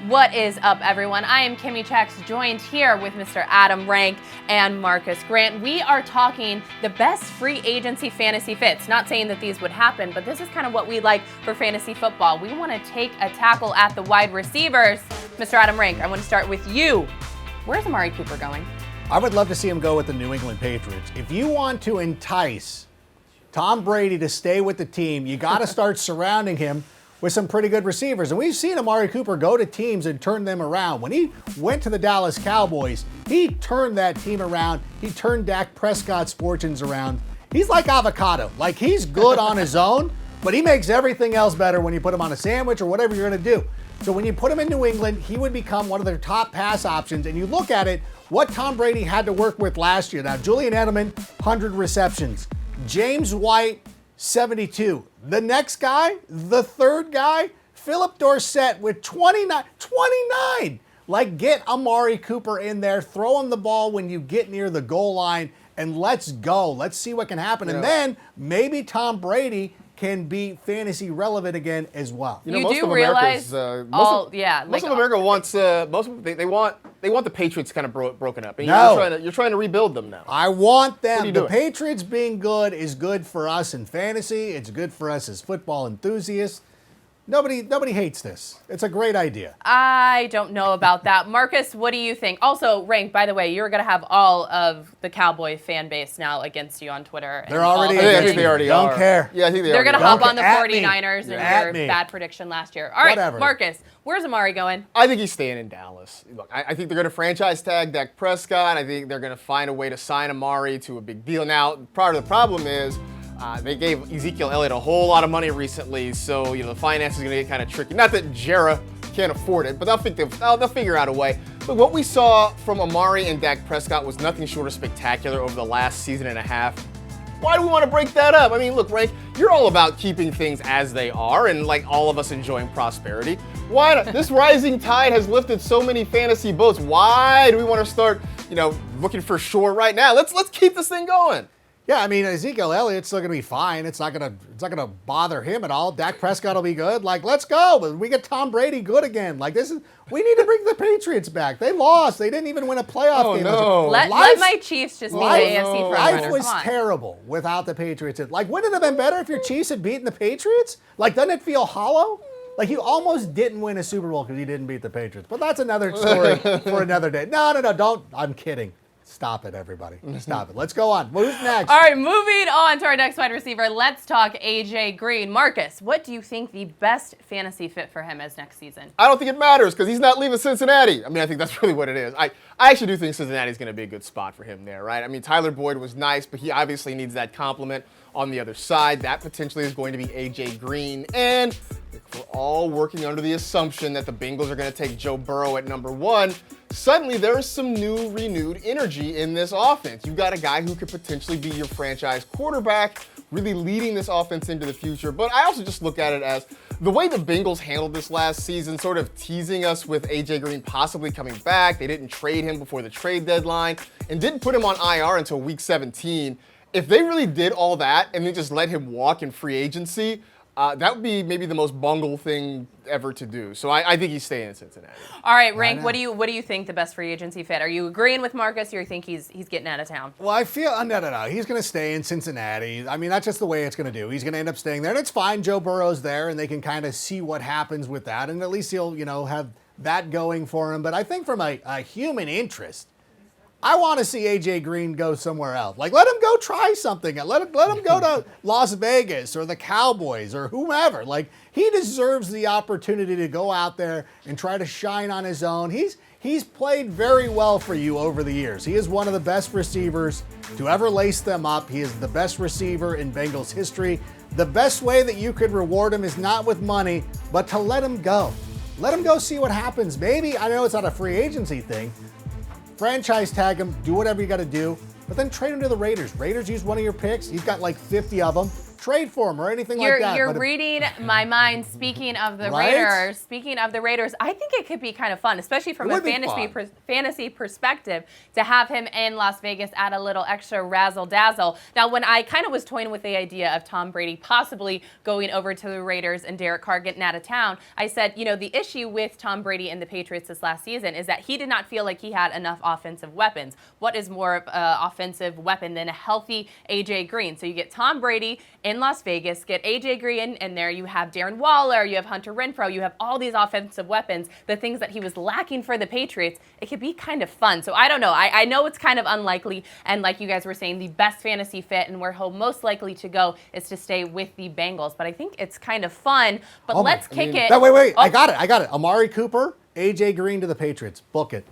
What is up, everyone? I am Kimmy Chex, joined here with Mr. Adam Rank and Marcus Grant. We are talking the best free agency fantasy fits. Not saying that these would happen, but this is kind of what we like for fantasy football. We want to take a tackle at the wide receivers. Mr. Adam Rank, I want to start with you. Where's Amari Cooper going? I would love to see him go with the New England Patriots. If you want to entice Tom Brady to stay with the team, you got to start surrounding him with some pretty good receivers. And we've seen Amari Cooper go to teams and turn them around. When he went to the Dallas Cowboys, he turned that team around. He turned Dak Prescott's fortunes around. He's like avocado. Like, he's good on his own, but he makes everything else better when you put him on a sandwich or whatever you're going to do. So when you put him in New England, he would become one of their top pass options. And you look at it, what Tom Brady had to work with last year. Now, Julian Edelman, 100 receptions. James White, 72. The next guy, the third guy, Philip Dorsett with 29. Like, get Amari Cooper in there, throw him the ball when you get near the goal line, and let's go. Let's see what can happen. Yeah. And then maybe Tom Brady can be fantasy relevant again as well. You know, most of realize most of America wants they want the Patriots kind of broken up. And no. You're trying to rebuild them now. I want them. The Patriots being good is good for us in fantasy. It's good for us as football enthusiasts. Nobody hates this. It's a great idea. I don't know about that. Marcus, what do you think? Also, Rank, by the way, you're going to have all of the Cowboy fan base now against you on Twitter. They're already I think they already don't are. Care. Yeah, I think they're going to hop on the 49ers and your bad prediction last year. All right, whatever. Marcus, where's Amari going? I think he's staying in Dallas. Look, I think they're going to franchise tag Dak Prescott. I think they're going to find a way to sign Amari to a big deal. Now, part of the problem is they gave Ezekiel Elliott a whole lot of money recently, so the finance is going to get kind of tricky. Not that Jera can't afford it, but they'll figure out a way. But what we saw from Amari and Dak Prescott was nothing short of spectacular over the last season and a half. Why do we want to break that up? I mean, look, Rank, you're all about keeping things as they are and like all of us enjoying prosperity. Why not? This rising tide has lifted so many fantasy boats. Why do we want to start, looking for shore right now? Let's keep this thing going. Yeah, I mean, Ezekiel Elliott's still going to be fine. It's not going to bother him at all. Dak Prescott will be good. Like, let's go. We get Tom Brady good again. Like, we need to bring the Patriots back. They lost. They didn't even win a playoff game. No. Let my Chiefs just be the AFC frontrunners. Life was terrible without the Patriots. Like, wouldn't it have been better if your Chiefs had beaten the Patriots? Like, doesn't it feel hollow? Like, you almost didn't win a Super Bowl because you didn't beat the Patriots. But that's another story for another day. No, don't. I'm kidding. Stop it, everybody. Stop it. Let's go on. Who's next? All right, moving on to our next wide receiver. Let's talk A.J. Green. Marcus, what do you think the best fantasy fit for him is next season? I don't think it matters because he's not leaving Cincinnati. I mean, I think that's really what it is. I actually do think Cincinnati's going to be a good spot for him there, right? I mean, Tyler Boyd was nice, but he obviously needs that compliment on the other side. That potentially is going to be A.J. Green. And we're all working under the assumption that the Bengals are going to take Joe Burrow at number 1. Suddenly, there is some new, renewed energy in this offense. You've got a guy who could potentially be your franchise quarterback, really leading this offense into the future. But I also just look at it as the way the Bengals handled this last season, sort of teasing us with A.J. Green possibly coming back. They didn't trade him before the trade deadline and didn't put him on IR until week 17. If they really did all that and then just let him walk in free agency, that would be maybe the most bungle thing ever to do. So I think he's staying in Cincinnati. All right, Rank, what do you think the best free agency fit? Are you agreeing with Marcus, or you think he's getting out of town? Well, I feel no. He's going to stay in Cincinnati. I mean, that's just the way it's going to do. He's going to end up staying there, and it's fine. Joe Burrow's there, and they can kind of see what happens with that, and at least he'll have that going for him. But I think from a human interest, I want to see A.J. Green go somewhere else. Like, let him go try something. Let him go to Las Vegas or the Cowboys or whomever. Like, he deserves the opportunity to go out there and try to shine on his own. He's played very well for you over the years. He is one of the best receivers to ever lace them up. He is the best receiver in Bengals history. The best way that you could reward him is not with money, but to let him go. Let him go see what happens. Maybe, I know it's not a free agency thing, franchise tag him, do whatever you got to do, but then trade him to the Raiders. Raiders use one of your picks. You've got like 50 of them. trade for him or anything like that. You're reading my mind. Speaking of the Right? Raiders, I think it could be kind of fun, especially from It a would be fantasy perspective, to have him in Las Vegas, add a little extra razzle dazzle. Now, when I kind of was toying with the idea of Tom Brady possibly going over to the Raiders and Derek Carr getting out of town, I said, the issue with Tom Brady and the Patriots this last season is that he did not feel like he had enough offensive weapons. What is more of an offensive weapon than a healthy A.J. Green? So you get Tom Brady in Las Vegas, get A.J. Green in there, you have Darren Waller, you have Hunter Renfrow, you have all these offensive weapons, the things that he was lacking for the Patriots. It could be kind of fun. So I don't know. I know it's kind of unlikely, and like you guys were saying, the best fantasy fit and where he'll most likely to go is to stay with the Bengals. But I think it's kind of fun. But let's kick it. Wait. Oh. I got it. Amari Cooper, A.J. Green to the Patriots. Book it.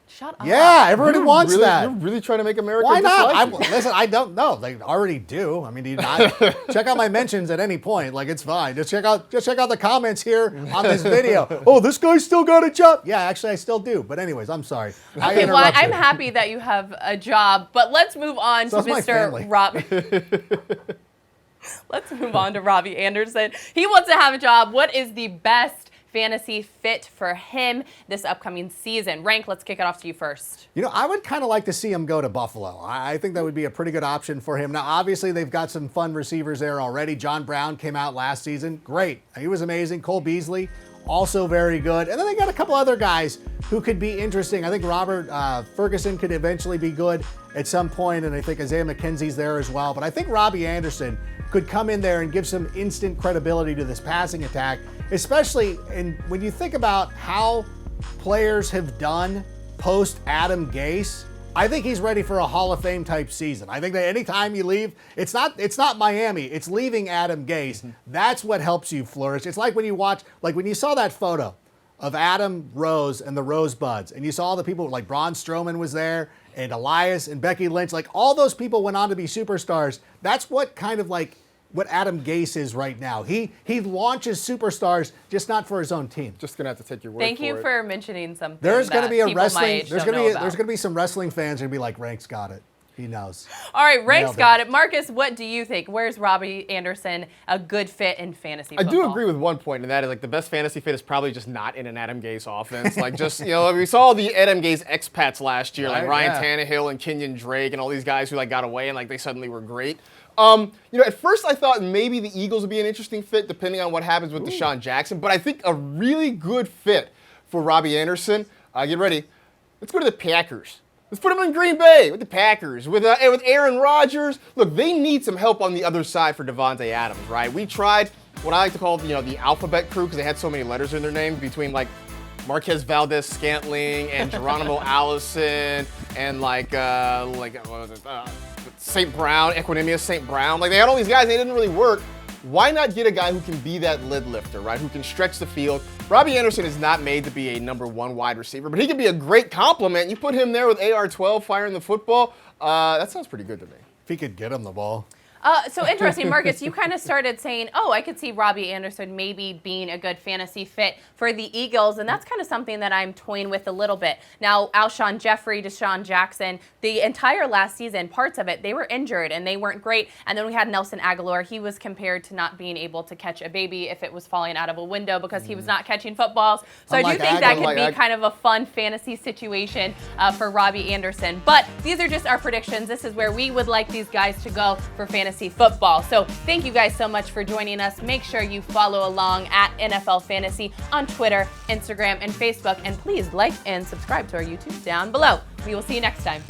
Shut up. Yeah, everybody wants that. You're really trying to make America Why not? dislike you. Listen, I don't know. They already do. I mean, do you not? Check out my mentions at any point. Like, it's fine. Just check out the comments here on this video. Oh, this guy still got a job. Yeah, actually, I still do. But anyways, I'm sorry. Okay, well, I'm happy that you have a job. But let's move on to Mr. Robbie. Let's move on to Robby Anderson. He wants to have a job. What is the best fantasy fit for him this upcoming season? Rank, let's kick it off to you first. I would kind of like to see him go to Buffalo. I think that would be a pretty good option for him. Now, obviously, they've got some fun receivers there already. John Brown came out last season. Great. He was amazing. Cole Beasley, also very good. And then they got a couple other guys who could be interesting. I think Robert Ferguson could eventually be good at some point, and I think Isaiah McKenzie's there as well. But I think Robby Anderson could come in there and give some instant credibility to this passing attack, especially when you think about how players have done post Adam Gase. I think he's ready for a Hall of Fame type season. I think that anytime you leave, it's not Miami, it's leaving Adam Gase. Mm-hmm. That's what helps you flourish. It's like when you saw that photo of Adam Rose and the Rosebuds, and you saw the people like Braun Strowman was there, and Elias and Becky Lynch, like all those people went on to be superstars. That's what kind of like what Adam Gase is right now. He launches superstars, just not for his own team. Just gonna have to take your word Thank for you it. for mentioning something. There's gonna be a wrestling. There's gonna be some wrestling fans who are gonna be like, Rank's got it. He knows. All right, Rank's got it. Marcus, what do you think? Where's Robby Anderson a good fit in fantasy football? I do agree with one point, and that is like the best fantasy fit is probably just not in an Adam Gase offense. Like just, we saw the Adam Gase expats last year, like Ryan Tannehill and Kenyon Drake and all these guys who like got away and like they suddenly were great. At first I thought maybe the Eagles would be an interesting fit depending on what happens with Deshaun Jackson, but I think a really good fit for Robby Anderson, get ready, let's go to the Packers. Let's put him in Green Bay with the Packers, with Aaron Rodgers. Look, they need some help on the other side for Devontae Adams, right? We tried what I like to call, the alphabet crew because they had so many letters in their name between like Marquez Valdez-Scantling and Geronimo Allison and St. Brown, Equanimous St. Brown. Like they had all these guys and they didn't really work. Why not get a guy who can be that lid lifter, right? Who can stretch the field. Robby Anderson is not made to be a number one wide receiver, but he can be a great complement. You put him there with AR-12 firing the football, that sounds pretty good to me. If he could get him the ball. So interesting, Marcus, you kind of started saying, I could see Robby Anderson maybe being a good fantasy fit for the Eagles, and that's kind of something that I'm toying with a little bit. Now, Alshon Jeffrey, Deshaun Jackson, the entire last season, parts of it, they were injured and they weren't great. And then we had Nelson Aguilar. He was compared to not being able to catch a baby if it was falling out of a window because he was not catching footballs. So I do think that could be kind of a fun fantasy situation for Robby Anderson. But these are just our predictions. This is where we would like these guys to go for fantasy football. So thank you guys so much for joining us. Make sure you follow along at NFL Fantasy on Twitter, Instagram, and Facebook. And please like and subscribe to our YouTube down below. We will see you next time.